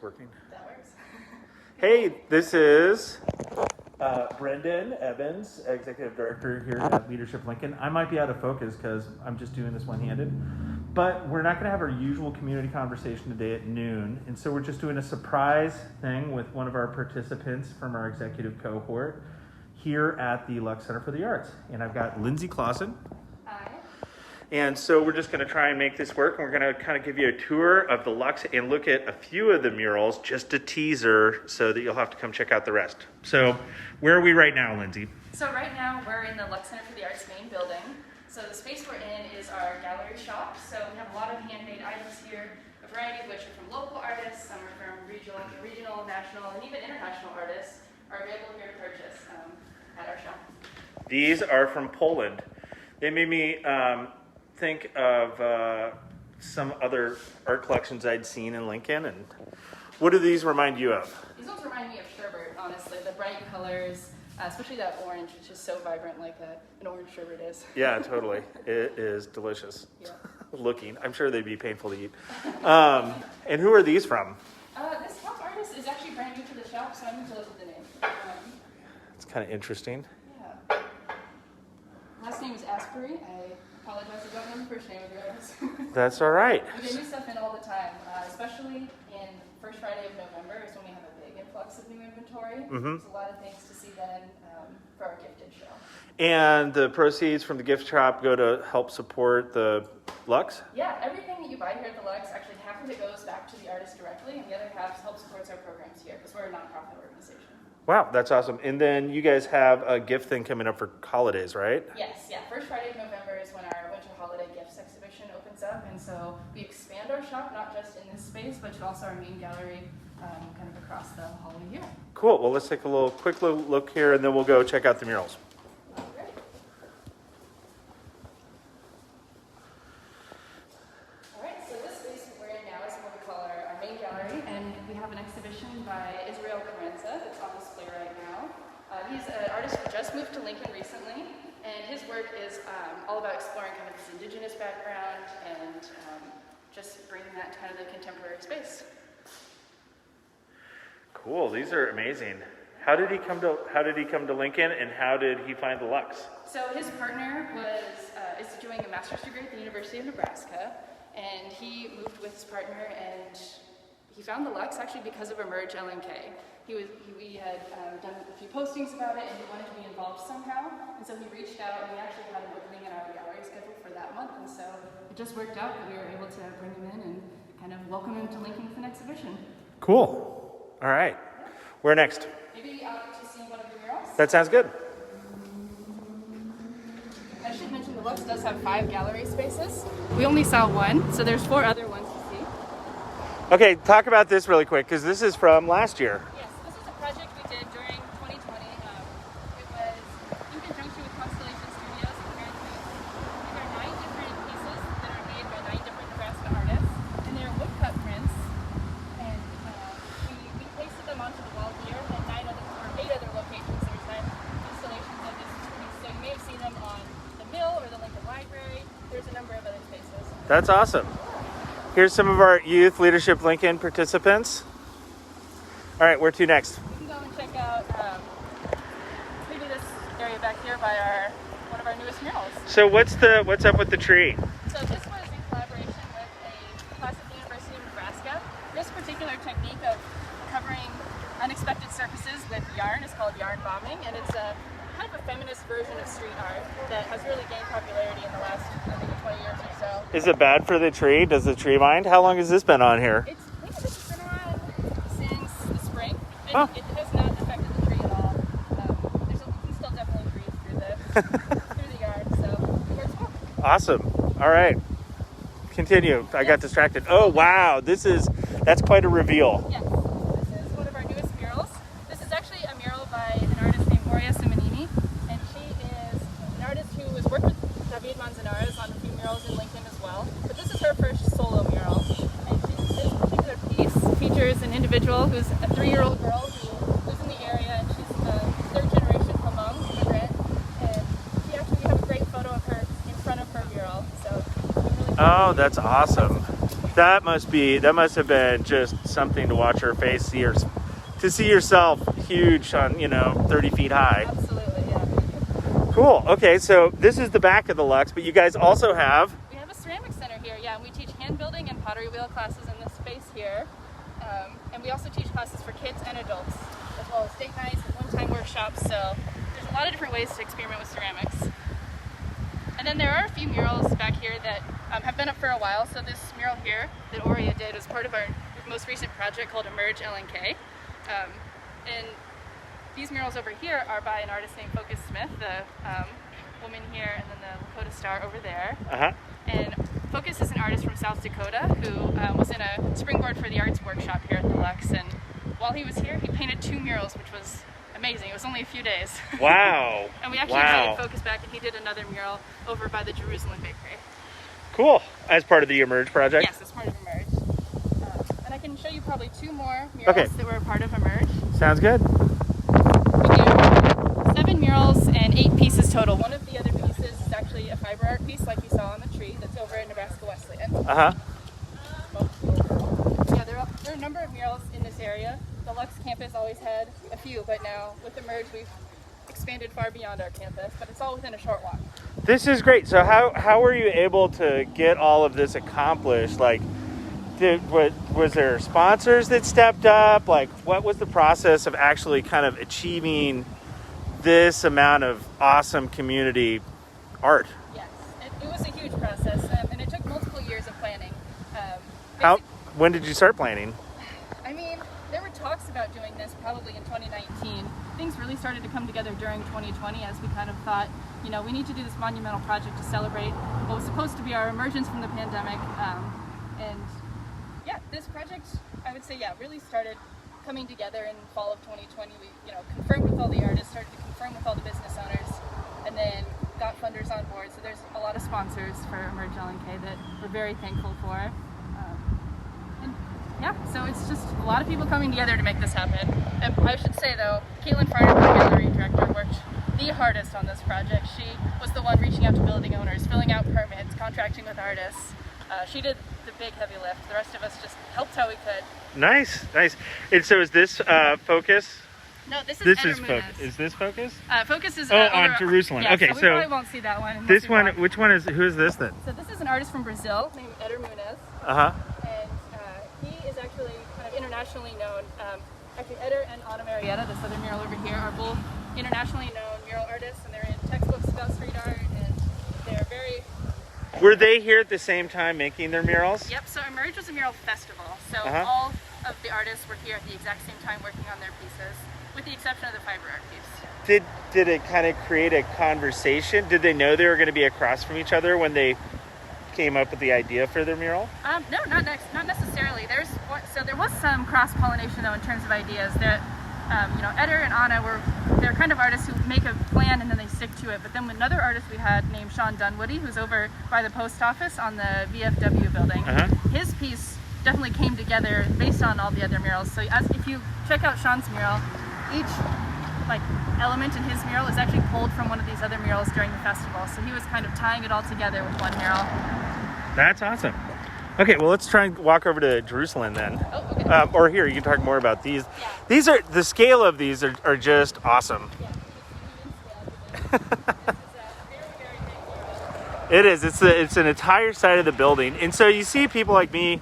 working. That works. Hey, this is Brendan Evans, Executive Director here at Leadership Lincoln. I might be out of focus because I'm just doing this one-handed, but we're not going to have our usual community conversation today at noon, and so we're just doing a surprise thing with one of our participants from our executive cohort here at the LUX Center for the Arts. And I've got Lindsey Clausen. Hi. And so we're just going to try and make this work, and we're going to kind of give you a tour of the Lux and look at a few of the murals, just a teaser, so that you'll have to come check out the rest. So where are we right now, Lindsey? So right now we're in the LUX Center for the Arts main building. So the space we're in is our gallery shop. So we have a lot of handmade items here, a variety of which are from local artists, some are from regional, national, and even international artists are available here to purchase at our shop. These are from Poland. They made me think of some other art collections I'd seen in Lincoln. And what do these remind you of? These ones remind me of sherbet, honestly. The bright colors, especially that orange, which is so vibrant like an orange sherbet is. Yeah, totally. It is delicious. Yeah. Looking. I'm sure they'd be painful to eat. And who are these from? This top artist is actually brand new to the shop, so I'm going to look at the name. It's kind of interesting. Yeah. Last name is Asbury. I apologize, I don't know the first name of the artist. That's all right. We get new stuff in all the time, especially in first Friday of November is when we have a big influx of new inventory. Mm-hmm. There's a lot of things to see then for our gifted show. And the proceeds from the gift shop go to help support the Lux? Yeah, everything that you buy here at the Lux, actually half of it goes back to the artist directly, and the other half helps supports our programs here, because we're a nonprofit organization. Wow, that's awesome. And then you guys have a gift thing coming up for holidays, right? Yes, yeah. First Friday of November is when our Winter Holiday Gifts exhibition opens up, and so we expand our shop, not just in this space, but also our main gallery kind of across the hallway here. Cool. Well, let's take a quick look here, and then we'll go check out the murals. Great. All right, so this space we're in now is what we call our main gallery, and we have an exhibition by Israel that's on display right now. He's an artist who just moved to Lincoln recently, and his work is all about exploring kind of his indigenous background and just bringing that to kind of the contemporary space. Cool. These are amazing. How did he come to Lincoln, and how did he find the Lux? So his partner is doing a master's degree at the University of Nebraska, and he moved with his partner, and he found the Lux actually because of EMERGE LNK. We had done a few postings about it, and he wanted to be involved somehow, and so he reached out, and we actually had an opening in our gallery scheduled for that month, and so it just worked out that we were able to bring him in and kind of welcome him to Lincoln with an exhibition. Cool. All right. Where next? Maybe out to see one of your murals? That sounds good. I should mention the Lux does have 5 gallery spaces. We only saw one, so there's 4 other ones to see. Okay, talk about this really quick, because this is from last year. Yes, this is a project we did during 2020. It was in conjunction with Constellation Studios and Parenting. There are 9 different pieces that are made by 9 different Nebraska artists, and they're woodcut prints. And we pasted them onto the wall here at 8 other locations. There's 9 installations of this piece. So you may have seen them on the Mill or the Lincoln Library. There's a number of other spaces. That's awesome. Here's some of our Youth Leadership Lincoln participants. All right, where to next? We can go and check out maybe this area back here by one of our newest murals. So what's up with the tree? So this was in collaboration with a class at the University of Nebraska. This particular technique of covering unexpected surfaces with yarn is called yarn bombing, and it's a kind of a feminist version of street art that has really gained popularity in the last, I think, 20 years or so. Is it bad for the tree? Does the tree mind? How long has this been on here? I think this has been on since the spring, and Huh. it has not affected the tree at all. You can still definitely breathe through the yarn, so it works well. Awesome. All right. Continue. I got distracted. Oh, wow. That's quite a reveal. Yes, this is one of our newest murals. This is actually a mural by an artist named Moria Simonini, and she is an artist who has worked with David Manzanares on a few murals in Lincoln as well. But this is her first solo mural, and this particular piece features an individual who's a 3-year-old girl who lives in the area, and she's a third-generation Hmong immigrant. And we have a great photo of her in front of her mural. So we really Oh, that's awesome. That must have been just something to watch her face, to see yourself huge on 30 feet high. Absolutely, yeah. Cool. Okay, so this is the back of the Lux, but you guys also have. We have a ceramic center here, yeah, and we teach hand building and pottery wheel classes in this space here. And we also teach classes for kids and adults, as well as date nights and one-time workshops. So there's a lot of different ways to experiment with ceramics. And then there are a few murals back here that have been up for a while. So this mural here that Aurea did was part of our most recent project called EMERGE LNK. And these murals over here are by an artist named Focus Smith, the woman here, and then the Lakota Star over there. Uh-huh. And Focus is an artist from South Dakota who was in a Springboard for the Arts workshop here at the Lux. And while he was here, he painted 2 murals, which was amazing. It was only a few days. Wow. And we actually invited Focus back, and he did another mural over by the Jerusalem Bakery. Cool. As part of the EMERGE project? Yes, as part of EMERGE. And I can show you probably 2 more murals that were a part of EMERGE. Sounds good. We do 7 murals and 8 pieces total. One of the other pieces is actually a fiber art piece like you saw on the tree that's over at Nebraska Wesleyan. Uh-huh. Yeah, there are a number of murals in this area. The Lux campus always had a few, but now with EMERGE we've expanded far beyond our campus, but it's all within a short walk. This is great. So how were you able to get all of this accomplished? Like, was there sponsors that stepped up? Like, what was the process of actually kind of achieving this amount of awesome community art? Yes, it was a huge process, and it took multiple years of planning. When did you start planning? I mean, there were talks about doing this probably in 2019. Things really started to come together during 2020 as we kind of thought, we need to do this monumental project to celebrate what was supposed to be our emergence from the pandemic. And yeah, this project, I would say, really started coming together in fall of 2020. We, confirmed with all the artists, started to confirm with all the business owners, and then got funders on board. So there's a lot of sponsors for EMERGE LNK that we're very thankful for. Yeah, so it's just a lot of people coming together to make this happen. And I should say though, Caitlin Farner, the gallery director, worked the hardest on this project. She was the one reaching out to building owners, filling out permits, contracting with artists. She did the big heavy lift. The rest of us just helped how we could. Nice. And so is this Focus? No, this is Focus. Is this Focus? Focus is on Jerusalem. Yeah, okay, so we probably won't see that one. This one, who is this then? So this is an artist from Brazil named Eder Muniz. Uh-huh. And he is actually kind of internationally known. Actually, Eder and Ana Marietta, this other mural over here, are both internationally known mural artists, and they're in textbooks about street art, and they're very... Were they here at the same time making their murals? Yep, so EMERGE was a mural festival, so all of the artists were here at the exact same time working on their pieces, with the exception of the fiber art piece. Did it kind of create a conversation? Did they know they were going to be across from each other when they came up with the idea for their mural? No, not necessarily. There was some cross-pollination though in terms of ideas. That Eder and Anna they're kind of artists who make a plan and then they stick to it. But then another artist we had named Sean Dunwoody, who's over by the post office on the VFW building. His piece definitely came together based on all the other murals. So if you check out Sean's mural, each element in his mural is actually pulled from one of these other murals during the festival. So he was kind of tying it all together with one mural. That's awesome. Okay, well, let's try and walk over to Jerusalem then. Oh, okay. Or here, you can talk more about these. Yeah. These are, the scale of these are just awesome. Yeah, It is. It's an entire side of the building. And so you see people like me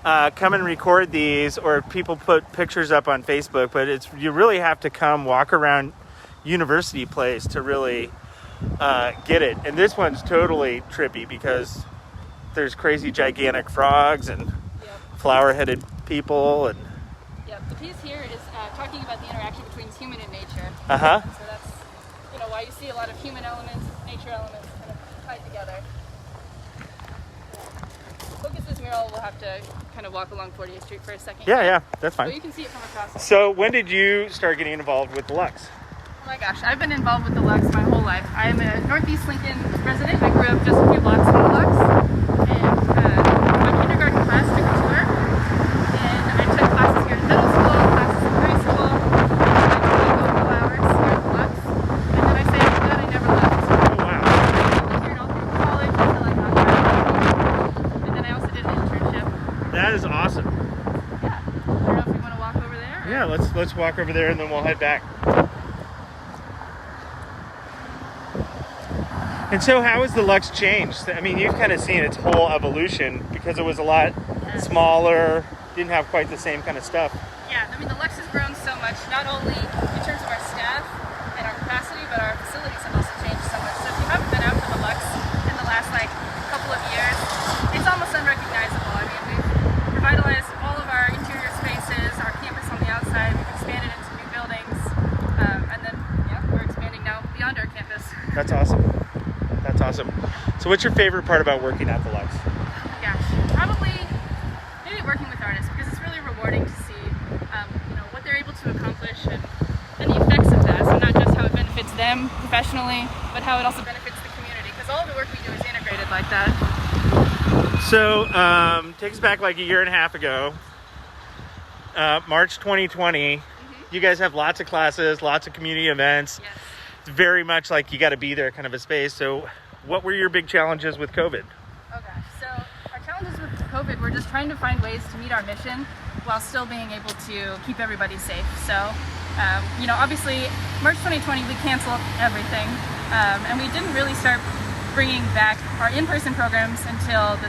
come and record these, or people put pictures up on Facebook, but you really have to come walk around University Place to really get it. And this one's totally trippy because there's crazy gigantic frogs and flower-headed people. And the piece here is talking about the interaction between human and nature. So that's why you see a lot of human elements, nature elements kind of tied together. Focus's mural, we'll have to kind of walk along 40th Street for a second. Yeah, that's fine. So you can see it from across. So when did you start getting involved with the Lux? Oh my gosh, I've been involved with the Lux my whole life. I'm a Northeast Lincoln resident. I grew up just a few blocks from the Lux. And my kindergarten class took a tour. And I took classes here in middle school, classes in high school. And I took local hours here at the Lux. And then I say after that I never left. Oh, wow. I lived here all through college until I got here. And then I also did an internship. Yeah, let's walk over there and then we'll head back. And so how has the Lux changed? I mean, you've kind of seen its whole evolution because it was a lot smaller, didn't have quite the same kind of stuff. Yeah, I mean, the Lux has grown so much, not only in terms of our staff and our capacity, but our facilities have also changed so much. So if you haven't been out to the Lux in the last couple of years, it's almost unrecognizable. I mean, we've revitalized all of our interior spaces, our campus on the outside, we've expanded into new buildings, and then we're expanding now beyond our campus. That's awesome. That's awesome. So what's your favorite part about working at the Lux? Gosh, probably maybe working with artists, because it's really rewarding to see what they're able to accomplish and the effects of that. So not just how it benefits them professionally, but how it also benefits the community, because all of the work we do is integrated like that. So take us back like a year and a half ago, March 2020. You guys have lots of classes, lots of community events. Yes. It's very much like you got to be there kind of a space. So what were your big challenges with COVID? Oh gosh, so our challenges with COVID, we're just trying to find ways to meet our mission while still being able to keep everybody safe. So, obviously, March 2020, we canceled everything, and we didn't really start bringing back our in-person programs until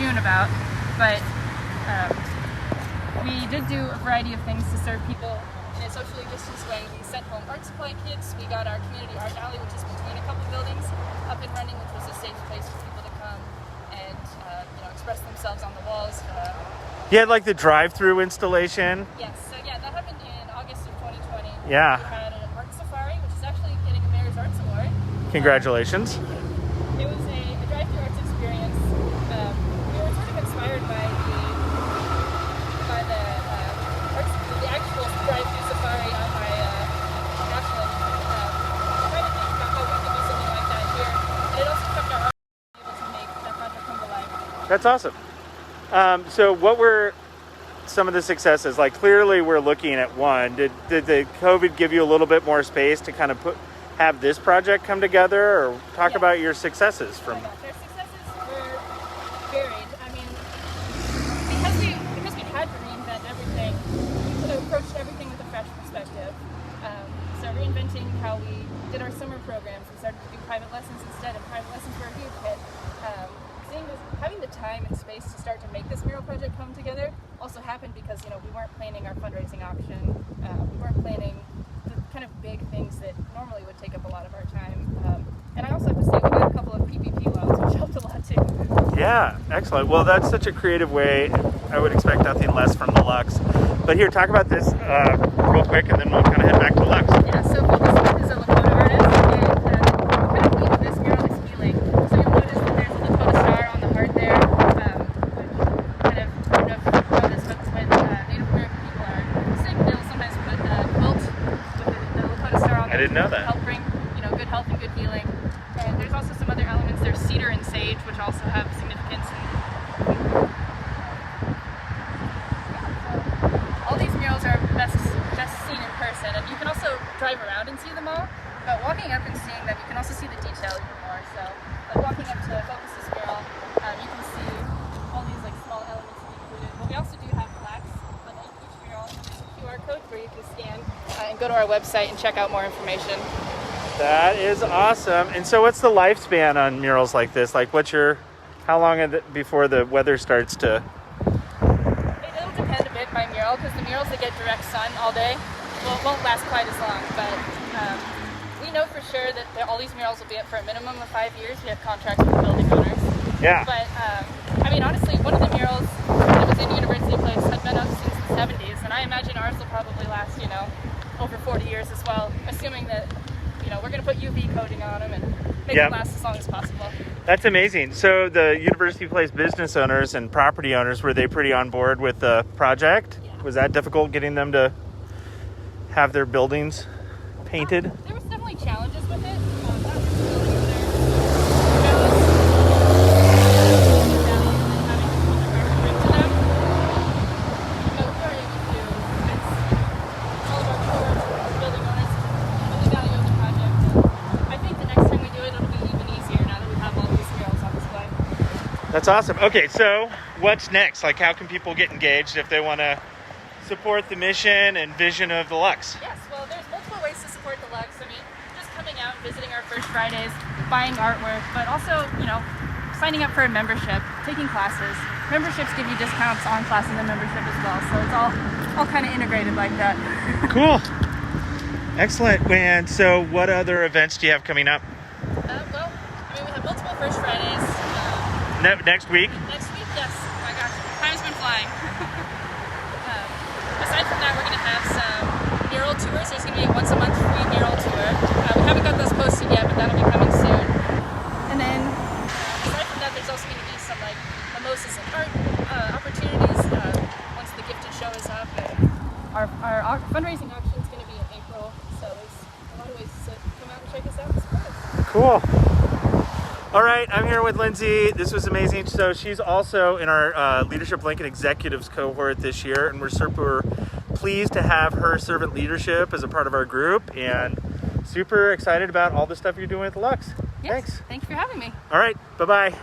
June about. But we did do a variety of things to serve people in a socially distanced way. We sent home art supply kits. We got our community art alley, which is between a couple buildings, up and running, which was a safe place for people to come and express themselves on the walls. You had like the drive-through installation. Yes, so that happened in August of 2020. Yeah. We had an art safari, which is actually getting a Mayor's Arts Award. Congratulations. It was a drive-through arts experience. We were sort of inspired by the actual drive-through safari on my Ashland. Trying to think about how we could do something like that here. And it also kept our art able to make that project come to life. That's awesome. So what were some of the successes? Like clearly we're looking at one. Did the COVID give you a little bit more space to kind of have this project come together, or talk about your successes from? Our successes were varied. I mean, because we had to reinvent everything, we approached everything with a fresh perspective. So reinventing how we did our summer programs, we started to do private lessons instead, and private lessons were a huge hit. Having the time and space to start to make this mural project come together also happened because we weren't planning our fundraising auction. We weren't planning the kind of big things that normally would take up a lot of our time. And I also have to say we got a couple of PPP loans, which helped a lot too. Yeah, excellent. Well, that's such a creative way. I would expect nothing less from the Lux. But here, talk about this real quick, and then we'll kind of head back to Lux. Yeah, so Focus is a Lakota artist, and kind of theme of this mural is healing. So you'll notice that there's a Lakota star on the heart there, which I don't know if you know this, but when Native American people are sick, they'll sometimes put a quilt with the Lakota star on I didn't know that. to help bring good health and good healing. And there's also some other elements. There's cedar and sage, which also have significance. All these murals are best seen in person, and you can also drive around and see them all. But walking up and seeing them, you can also see the detail even more. So, like walking up to Focus's mural, you can see all these small elements included. But we also do have plaques on each mural. There's a QR code where you can scan and go to our website and check out more information. That is awesome. And so what's the lifespan on murals like this? Like how long before the weather starts to? It'll depend a bit by mural, because the murals that get direct sun all day won't last quite as long. But we know for sure that all these murals will be up for a minimum of 5 years. We have contracts with the building owners. Yeah. But honestly, one of the murals that was in University Place had been up since the 70s, and I imagine ours will probably last, over 40 years as well, assuming that we're going to put UV coating on them and make them last as long as possible. That's amazing. So the University Place business owners and property owners, were they pretty on board with the project? Yeah. Was that difficult getting them to have their buildings painted? There was definitely challenges with it. That's awesome. Okay, so what's next? Like, how can people get engaged if they want to support the mission and vision of the Lux? Yes, well, there's multiple ways to support the Lux. I mean, just coming out and visiting our first Fridays, buying artwork, but also, you know, signing up for a membership, taking classes. Memberships give you discounts on classes and membership as well, so it's all kind of integrated like that. Cool. Excellent. And so what other events do you have coming up? Well, I mean, we have multiple First Fridays. Next week? Next week, yes. Oh my gosh, time's been flying. Aside from that, we're going to have some mural tours. There's going to be a once a month free mural tour. We haven't got those posted yet, but that'll be coming soon. And then, aside from that, there's also going to be some like mimosas and art opportunities once the gifted show is up. And our fundraising auction is going to be in April, so there's a lot of ways to come out and check us out and support us. Cool. All right, I'm here with Lindsey. This was amazing. So she's also in our Leadership Lincoln Executives cohort this year, and we're super pleased to have her servant leadership as a part of our group, and super excited about all the stuff you're doing with the Lux. Yes, Thanks. thank you for having me. All right, bye-bye.